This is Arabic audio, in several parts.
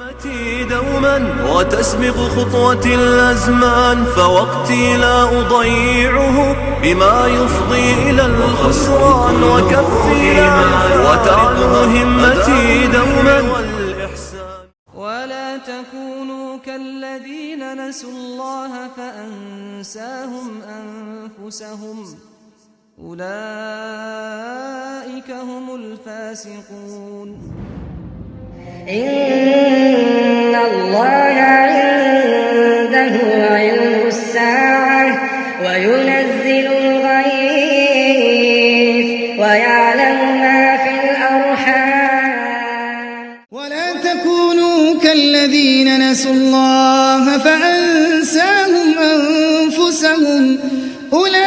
همتي دوما وتسبق خطوتي الأزمان، فوقتي لا أضيعه بما يفضي إلى الخسران، وكفي وتعلو همتي دوما والإحسان. ولا تكونوا كالذين نسوا الله فأنساهم أنفسهم أولئك هم الفاسقون. إن الله عنده علم الساعة وينزل الغيث ويعلم ما في الأرحام. ولا تكونوا كالذين نسوا الله فأنساهم أنفسهم أولئك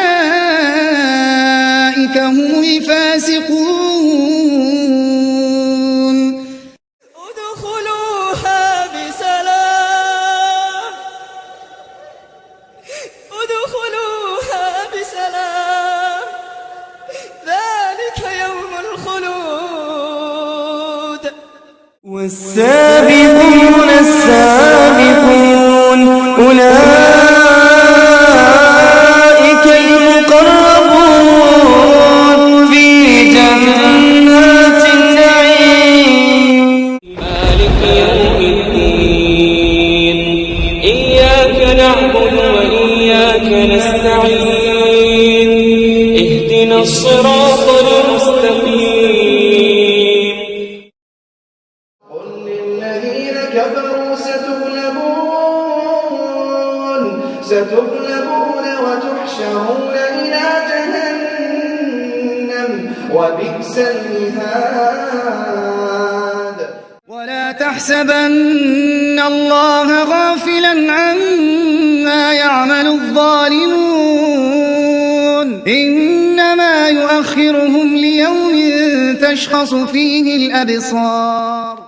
هم الفاسقون. والسابقون السابقون أولئك المقربون في جنات النعيم. مالك يوم الدين إياك نعبد وإياك نستعين اهدنا الصراط المستقيم. كفروا ستغلبون وتحشرون إلى جهنم وبئس المهاد. ولا تحسبن الله غافلا عما يعمل الظالمون، إنما يؤخرهم ليوم تشخص فيه الأبصار.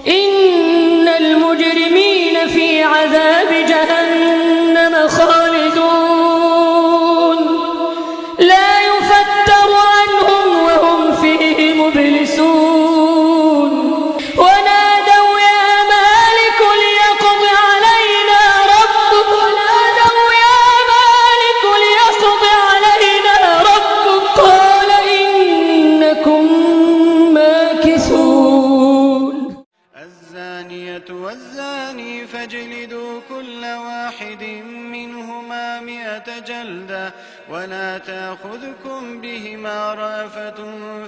إن المجرمين في عذاب جهنم خالدون لا يفتر عنهم وهم فيه مبلسون. ونادوا يا مالك ليقض علينا ربك، ونادوا يا مالك ليقض علينا ربك، قال إنكم ماكثون. الزانية والزاني فاجلدوا كل واحد منهما 100 جلدة ولا تأخذكم بهما رأفة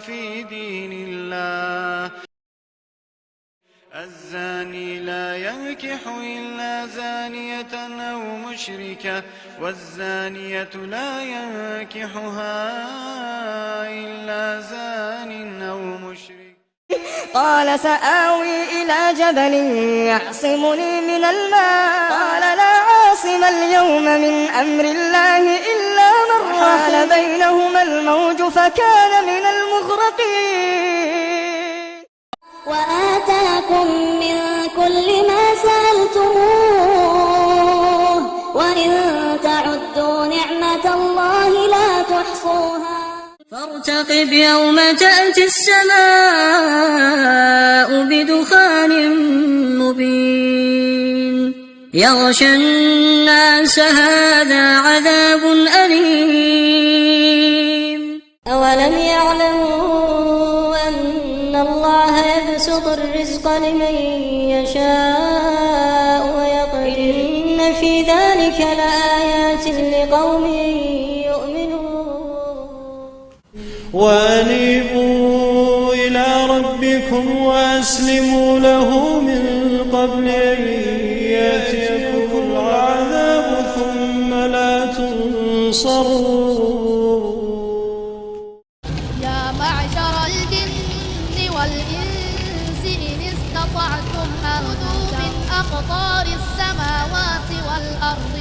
في دين الله. الزاني لا ينكح إلا زانية أو مشركة، والزانية لا ينكحها إلا زان أو مشرك. قال سآوي إلى جبل يعصمني من الماء، قال لا عاصم اليوم من أمر الله إلا من حال بينهما الموج فكان من المغرقين. وآتاكم من كل ما سألتموه وإن تعدوا نعمة الله لا تحصوها. فارتقب يوم تأتي السماء بدخان مبين يغشى الناس هذا عذاب أليم. أولم يعلموا أن الله يبسط الرزق لمن يشاء ويقدر إن في ذلك لآيات لقوم يؤمنون. وأنيبوا إلى ربكم وأسلموا له من قبل أن يأتيكم العذاب ثم لا تنصرون. يا معشر الجن والإنس إن استطعتم أن من أقطار السماوات والأرض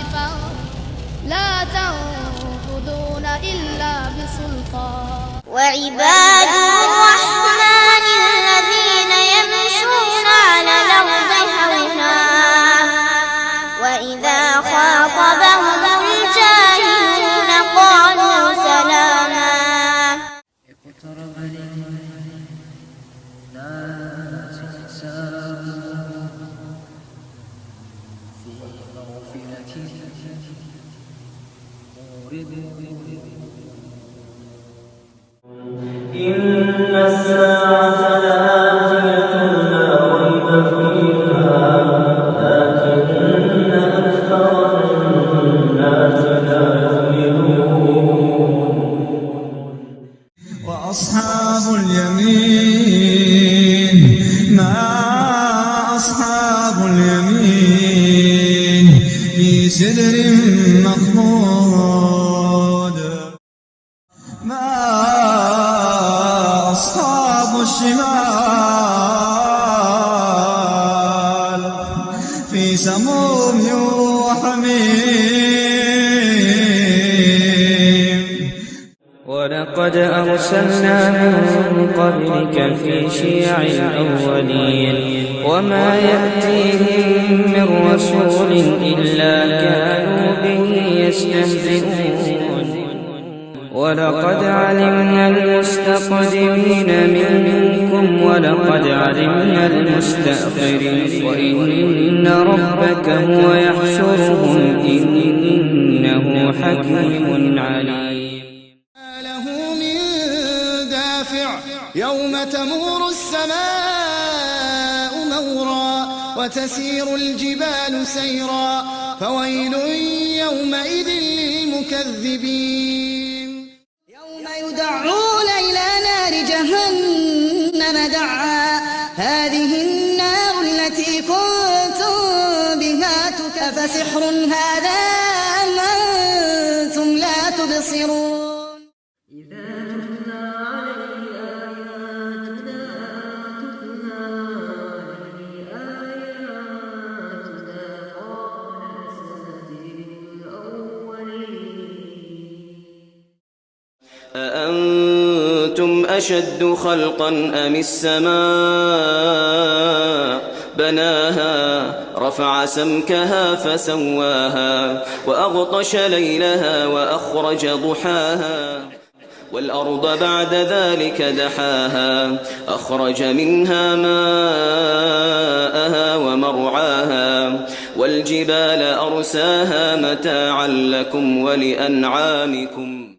لا تنفذون إلا بسلطان. وعباد الرحمن الذين يمشون على الأرض إن الساعة لآتية لا ريب فيها لكن أكثر الناس لا يؤمنون. وأصحاب اليمين ما أصحاب اليمين في سدر مخضود ما أصحاب الشمال في سموم وحميم. ولقد أرسلنا من قبلك في شيع الأولين وما يأتيهم من رسول إلا كانوا به يستهزئون. ولقد علمنا المستقدمين منكم ولقد علمنا المستأخرين وإن ربك هو يحشرهم إنه حكيم عليم. له من دافع يوم تمور السماء مورا وتسير الجبال سيرا فويل يومئذ للمكذبين. يوم يدعون إلى نار جهنم دعا هذه النار التي كنتم بها تكذبون فسحر هذا أم أنتم لا تبصرون. أأنتم أشد خلقا أم السماء بناها رفع سمكها فسواها وأغطش ليلها وأخرج ضحاها والأرض بعد ذلك دحاها أخرج منها ماءها ومرعاها والجبال أرساها متاعا لكم ولأنعامكم.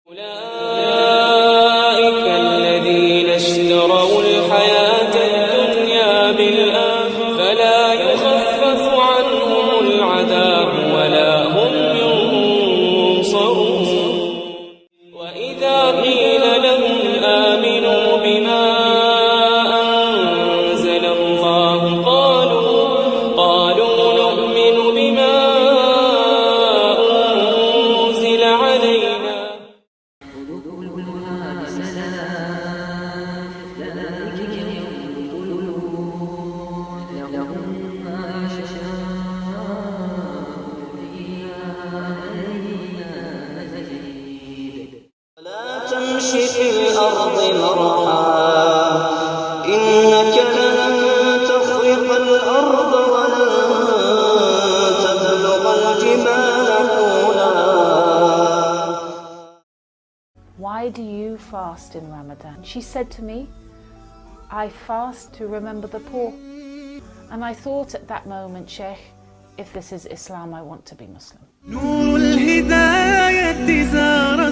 أولئك الذين اشتروا الحياة الدنيا بالآخرة فلا يخفف عنهم العذاب ولا هم ينصرون. وإذا قيل لهم آمنوا بما أنزل الله قالوا نؤمن بما أنزل علينا. لا تمشي في الأرض مرحا إنك لن تخرق الأرض ولن تبلغ الجبال طولا. Why do you fast in Ramadan? She said to me, I fast to remember the poor. And I thought at that moment, Sheikh, if this is Islam, I want to be Muslim. نور الهداية زار